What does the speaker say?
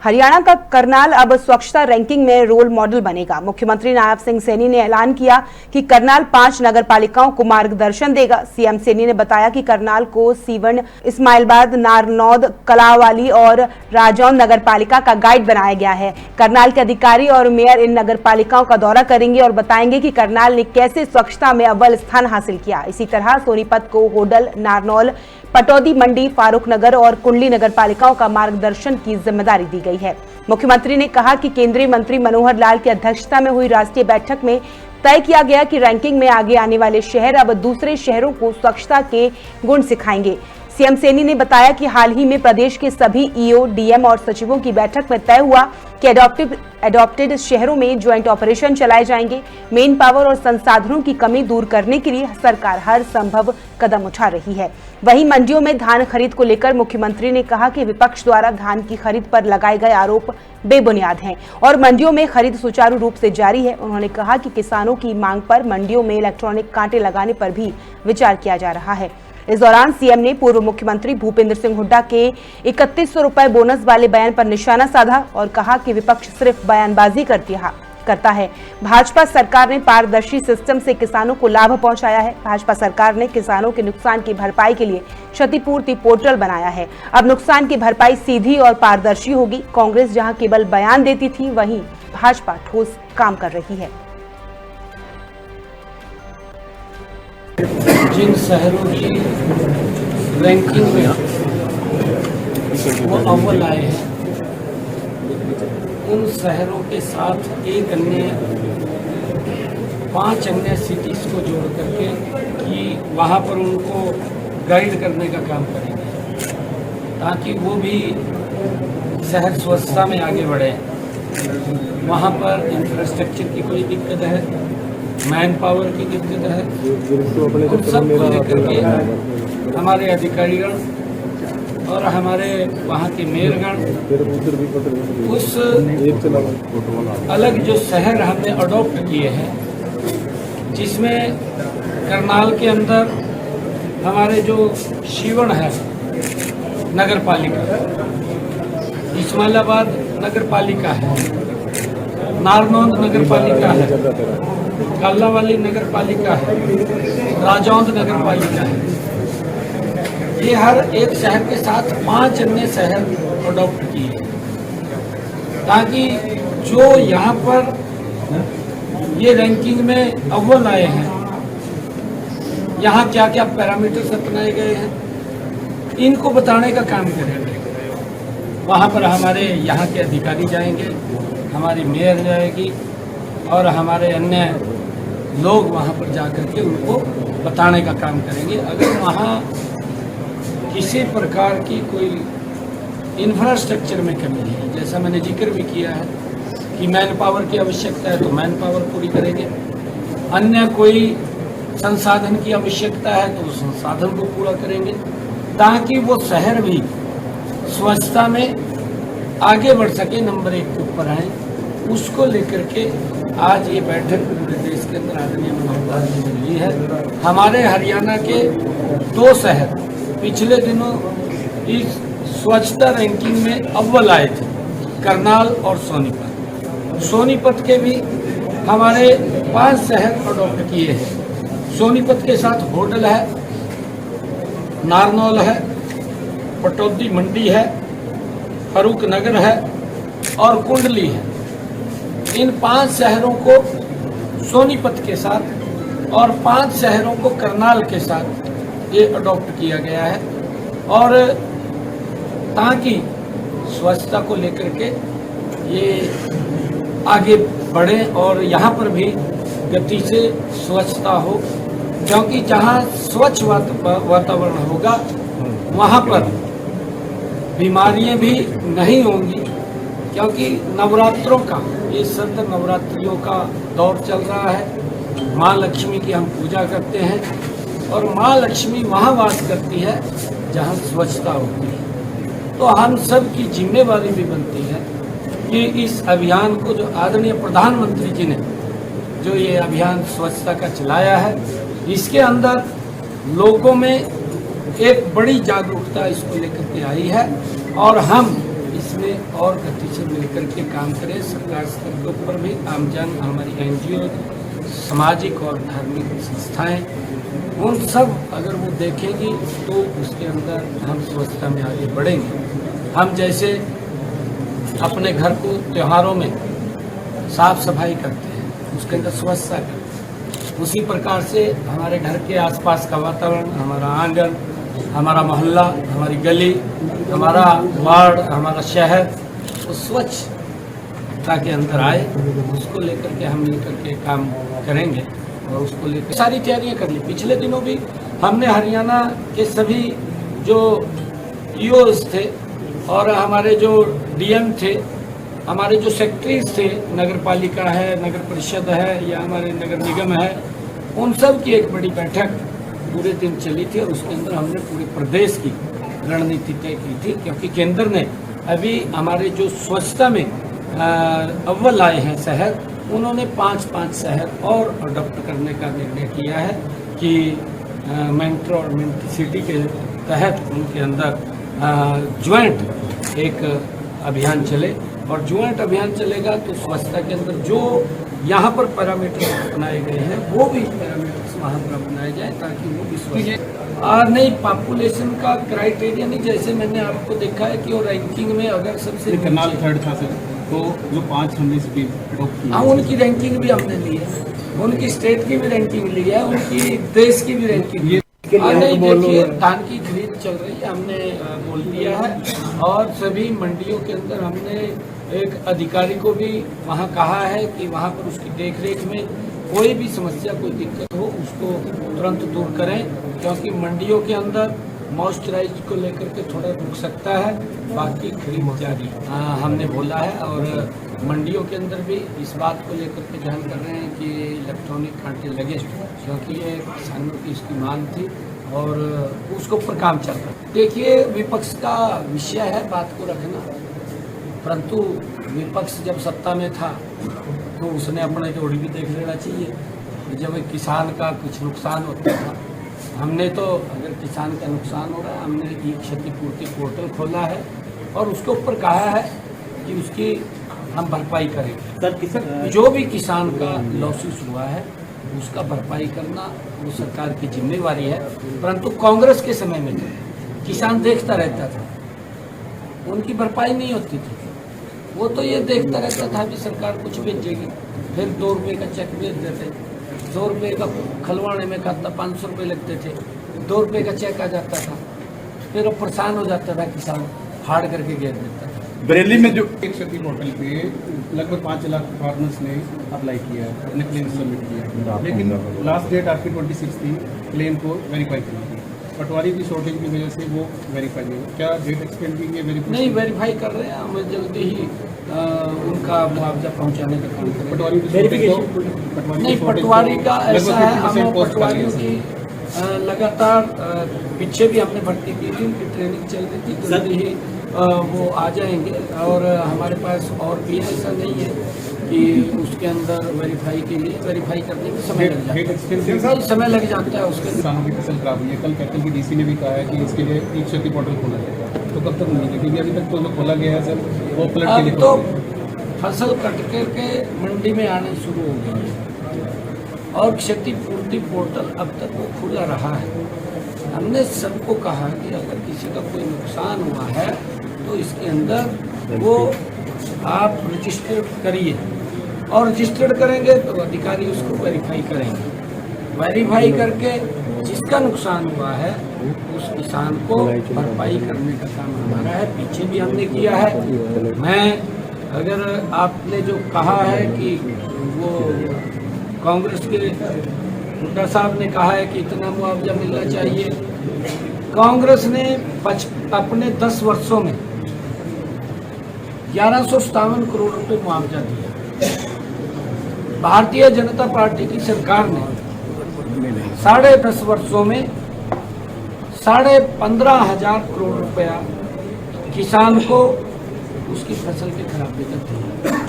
हरियाणा का करनाल अब स्वच्छता रैंकिंग में रोल मॉडल बनेगा। मुख्यमंत्री नायब सिंह सैनी ने ऐलान किया कि करनाल 5 नगर पालिकाओं को मार्गदर्शन देगा। सीएम सैनी ने बताया कि करनाल को सीवन, इस्माइलाबाद, नारनौद, कलावाली और राजौंद नगर पालिका का गाइड बनाया गया है। करनाल के अधिकारी और मेयर इन नगर पालिकाओं का दौरा करेंगे और बताएंगे कि करनाल ने कैसे स्वच्छता में अव्वल स्थान हासिल किया। इसी तरह सोनीपत को होडल, नारनौल, पटौदी, मंडी, फारूक नगर और कुंडली नगर पालिकाओं का मार्गदर्शन की जिम्मेदारी दी गई है। मुख्यमंत्री ने कहा कि केंद्रीय मंत्री मनोहर लाल की अध्यक्षता में हुई राष्ट्रीय बैठक में तय किया गया कि रैंकिंग में आगे आने वाले शहर अब दूसरे शहरों को स्वच्छता के गुण सिखाएंगे। सीएम सैनी ने बताया कि हाल ही में प्रदेश के सभी ईओ, डीएम और सचिवों की बैठक में तय हुआ कि एडॉप्टेड शहरों में ज्वाइंट ऑपरेशन चलाए जाएंगे। मेन पावर और संसाधनों की कमी दूर करने के लिए सरकार हर संभव कदम उठा रही है। वहीं मंडियों में धान खरीद को लेकर मुख्यमंत्री ने कहा कि विपक्ष द्वारा धान की खरीद पर लगाए गए आरोप बेबुनियाद हैं और मंडियों में खरीद सुचारू रूप से जारी है। उन्होंने कहा कि किसानों की मांग पर मंडियों में इलेक्ट्रॉनिक कांटे लगाने पर भी विचार किया जा रहा है। इस दौरान सीएम ने पूर्व मुख्यमंत्री भूपेंद्र सिंह हुड्डा के 3100 रुपए बोनस वाले बयान पर निशाना साधा और कहा कि विपक्ष सिर्फ बयानबाजी करता है। भाजपा सरकार ने पारदर्शी सिस्टम से किसानों को लाभ पहुंचाया है। भाजपा सरकार ने किसानों के नुकसान की भरपाई के लिए क्षतिपूर्ति पोर्टल बनाया है। अब नुकसान की भरपाई सीधी और पारदर्शी होगी। कांग्रेस जहां केवल बयान देती थी, वहीं भाजपा ठोस काम कर रही है। जिन शहरों की रैंकिंग में वो अव्वल आए हैं, उन शहरों के साथ एक अन्य 5 अन्य सिटीज़ को जोड़ करके कि वहाँ पर उनको गाइड करने का काम करेंगे ताकि वो भी शहर स्वच्छता में आगे बढ़े। वहाँ पर इंफ्रास्ट्रक्चर की कोई दिक्कत है, मैन पावर की दिक्कत है, उन सब को लेकर के हमारे अधिकारीगण और हमारे वहाँ के मेयरगण उस अलग जो शहर हमने अडॉप्ट किए हैं, जिसमें करनाल के अंदर हमारे जो सीवन है नगर पालिका, इस्माइलाबाद नगर पालिका है, नारनौंद नगर पालिका है, कालावाली नगर पालिका है, राजौंद नगर पालिका है। ये हर एक शहर के साथ 5 अन्य शहर अडॉप्ट किए ताकि जो यहाँ पर ये रैंकिंग में अव्वल आए हैं, यहाँ क्या क्या पैरामीटर्स अपनाए गए हैं, इनको बताने का काम करेंगे। वहाँ पर हमारे यहाँ के अधिकारी जाएंगे, हमारी मेयर जाएगी और हमारे अन्य लोग वहाँ पर जाकर के उनको बताने का काम करेंगे। अगर वहाँ किसी प्रकार की कोई इंफ्रास्ट्रक्चर में कमी है, जैसा मैंने जिक्र भी किया है कि मैन पावर की आवश्यकता है तो मैन पावर पूरी करेंगे, अन्य कोई संसाधन की आवश्यकता है तो उस संसाधन को पूरा करेंगे ताकि वो शहर भी स्वच्छता में आगे बढ़ सके, नंबर 1 के ऊपर आए। उसको लेकर के आज ये बैठक पूरे देश के अंदर आदरणीय मनोहर लाल जी ने ली है। हमारे हरियाणा के 2 शहर पिछले दिनों इस स्वच्छता रैंकिंग में अव्वल आए थे, करनाल और सोनीपत। सोनीपत के भी हमारे 5 शहर अडॉप्ट किए हैं। सोनीपत के साथ होडल है, नारनौल है, पटौदी मंडी है, फारूक नगर है और कुंडली है। इन 5 शहरों को सोनीपत के साथ और 5 शहरों को करनाल के साथ ये अडॉप्ट किया गया है और ताकि स्वच्छता को लेकर के ये आगे बढ़े और यहाँ पर भी गति से स्वच्छता हो, क्योंकि जहाँ स्वच्छ वातावरण होगा वहाँ पर बीमारियाँ भी नहीं होंगी। क्योंकि नवरात्रों का ये सत्र नवरात्रियों का दौर चल रहा है। माँ लक्ष्मी की हम पूजा करते हैं और माँ लक्ष्मी वहाँ वास करती है जहाँ स्वच्छता होती है। तो हम सब की जिम्मेवारी भी बनती है कि इस अभियान को जो आदरणीय प्रधानमंत्री जी ने जो ये अभियान स्वच्छता का चलाया है, इसके अंदर लोगों में एक बड़ी जागरूकता इसको लेकर के आई है और हम इसमें में और गति से मिलकर के काम करें। सरकार स्तर के ऊपर भी आमजन, हमारी NGO, सामाजिक और धार्मिक संस्थाएं, उन सब अगर वो देखेंगी तो उसके अंदर हम स्वच्छता में आगे बढ़ेंगे। हम जैसे अपने घर को त्योहारों में साफ सफाई करते हैं, उसके अंदर स्वच्छता करते हैं, उसी प्रकार से हमारे घर के आसपास का वातावरण, हमारा आंगन, हमारा मोहल्ला, हमारी गली, हमारा वार्ड, हमारा शहर वो स्वच्छता के अंदर आए, उसको लेकर के हम मिलकर के काम करेंगे और उसको लेकर सारी तैयारियां कर ली। पिछले दिनों भी हमने हरियाणा के सभी जो EOs थे और हमारे जो DM थे, हमारे जो सेक्रेटरीज थे, नगर पालिका है, नगर परिषद है या हमारे नगर निगम है, उन सब की एक बड़ी बैठक पूरे दिन चली थी और उसके अंदर हमने पूरे प्रदेश की रणनीति तय की थी, क्योंकि केंद्र ने अभी हमारे जो स्वच्छता में अव्वल आए हैं शहर, उन्होंने 5 शहर और अडॉप्ट करने का निर्णय किया है कि मेट्रो और सिटी के तहत उनके अंदर ज्वाइंट एक अभियान चले और ज्वाइंट अभियान चलेगा तो स्वच्छता के अंदर जो यहाँ पर पैरामीटर्स अपनाए गए हैं वो भी पैरामीटर्स वहाँ पर अपनाए जाए ताकि वो भी स्वच्छ। और नहीं, पॉपुलेशन का क्राइटेरिया नहीं, जैसे मैंने आपको देखा है कि वो रैंकिंग में अगर सबसे करनाल थर्ड था सर, तो जो 5 हमने सिटी अडॉप्ट की, हाँ उनकी रैंकिंग भी हमने ली है, उनकी स्टेट की भी रैंकिंग ली है, उनकी देश की भी रैंकिंग। नहीं देखिए, धान की खरीद चल रही है, हमने बोल दिया है और सभी मंडियों के अंदर हमने एक अधिकारी को भी वहाँ कहा है कि वहाँ पर उसकी देखरेख में कोई भी समस्या, कोई दिक्कत हो उसको तुरंत दूर करें, क्योंकि मंडियों के अंदर मॉइस्चराइज को लेकर के थोड़ा रुक सकता है, बाकी खरीद जारी हमने बोला है। और मंडियों के अंदर भी इस बात को लेकर के ध्यान कर रहे हैं कि इलेक्ट्रॉनिक कांटे लगे, क्योंकि ये किसानों की इसकी मांग थी और उसके ऊपर काम चल रहा है। देखिए, विपक्ष का विषय है बात को रखना, परंतु विपक्ष जब सत्ता में था तो उसने अपने जोड़ी भी देख लेना चाहिए। जब एक किसान का कुछ नुकसान होता था, हमने तो अगर किसान का नुकसान हो रहा है, हमने ई क्षतिपूर्ति पोर्टल खोला है और उसके ऊपर कहा है कि उसकी हम भरपाई करेंगे। सर, जो भी किसान का लॉसेस हुआ है उसका भरपाई करना वो सरकार की जिम्मेवारी है, परंतु कांग्रेस के समय में किसान देखता रहता था, उनकी भरपाई नहीं होती थी। वो तो ये देखता रहता था कि सरकार कुछ भेजेगी, फिर 2 रुपये का चेक भेज देते, 2 रुपये का खलवाने में खाता 500 रुपये लगते थे, 2 रुपये का चेक आ जाता था, फिर वो परेशान हो जाता था किसान, फाड़ करके घेर देता था। बरेली में जो एक क्षति पोर्टल पे लगभग 5 लाख फार्मर्स ने अप्लाई किया है, अपने क्लेम सबमिट किया, लेकिन लास्ट डेट आपकी 26 थी क्लेम को वेरीफाई करने की। पटवारी की शॉर्टेज की वजह से वो वेरीफाई नहीं हुआ। क्या डेट एक्सटेंड की है? नहीं, वेरीफाई कर रहे हैं, हमें जल्दी ही उनका मुआवजा पहुंचाने का काम करें। पटवारी नहीं, पटवारी का ऐसा है, हमें पटवारियों की लगातार पीछे भी हमने भर्ती की थी, उनकी ट्रेनिंग चल रही थी, जल्दी ही वो आ जाएंगे। और हमारे पास और भी ऐसा नहीं है कि उसके अंदर वेरीफाई के लिए वेरीफाई करने में समय लग जाता है, समय लग जाता है उसके अंदर। किसानों की फसल खराब हुई है, कल कैपिटल की DC ने भी कहा है कि इसके लिए एक क्षति पोर्टल खोला जाएगा, तो कब तक मिलेगी? क्योंकि अभी तक तो जो खोला गया है सर वो पलट के लिए तो फसल कट करके मंडी में आने शुरू हो गई है और क्षतिपूर्ति पोर्टल अब तक वो खुला रहा है। हमने सबको कहा कि अगर किसी का कोई नुकसान हुआ है तो इसके अंदर वो आप रजिस्टर करिए और रजिस्टर्ड करेंगे तो अधिकारी उसको वेरीफाई करेंगे, वेरीफाई करके जिसका नुकसान हुआ है उस किसान को भरपाई करने का काम हमारा है। पीछे भी हमने किया है। मैं अगर आपने जो कहा है कि वो कांग्रेस के हुड्डा साहब ने कहा है कि इतना मुआवजा मिलना चाहिए, कांग्रेस ने अपने 10 वर्षों में 1157 करोड़ रुपए मुआवजा दिया। भारतीय जनता पार्टी की सरकार ने 10.5 वर्षों में 15,500 करोड़ रुपया किसान को उसकी फसल के खराबे का दिया।